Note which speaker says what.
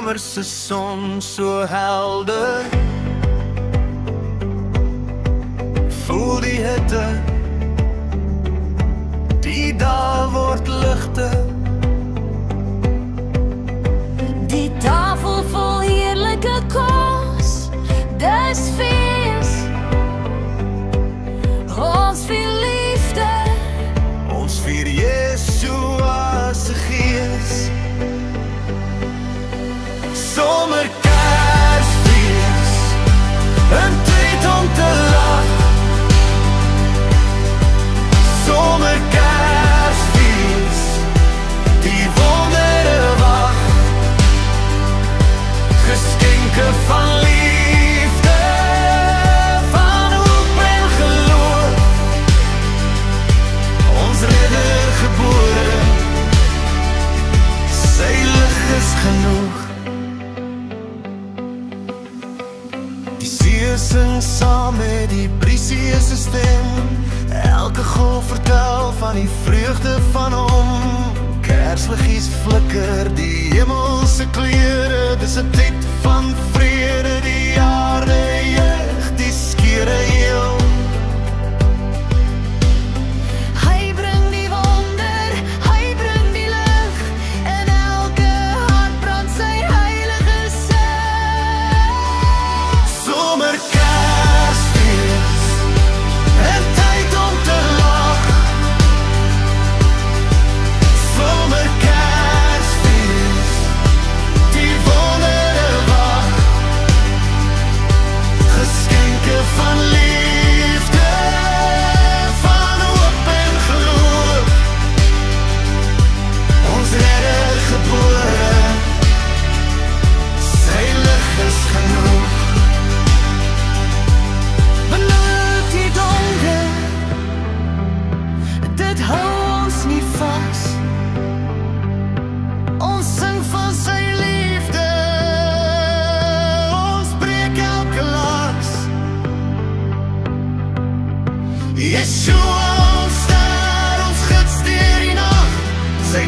Speaker 1: somerse son so helder. Voel die hitte, die dae word ligter.
Speaker 2: Die tafel vol heerlijke kos, dis fees. Ons vier liefde,
Speaker 1: Ons vier Yeshua se gees. Somer Kersfees, 'n tyd om te lag. Somer Kersfees, die wondere wag. Geskenke van liefde, van hoop en geloof. Ons redder gebore, sy lig is genoeg. Die see sing saam met die briesie se stem. Elke golf vertel van die vreugde van hom. Kersliggies flikker die hemelse kleure. Dis 'n tyd van vrede, die aarde juig, die skere heel.
Speaker 2: hy bring die wonder, hy bring die lig. In elke hart brand sy heilige sig.
Speaker 1: Somer Kersfees, 'n tyd om te lag. Somer Kersfees, die wondere wag. Geskenke van liefde, van hoop en geloof. Ons redder gebore, sy lig is genoeg. Beloop die donker, dit hou ons nie vas. Ons sing van sy liefde, ons breek elke las. Yeshua, ons ster, ons gids deur die nag. Sy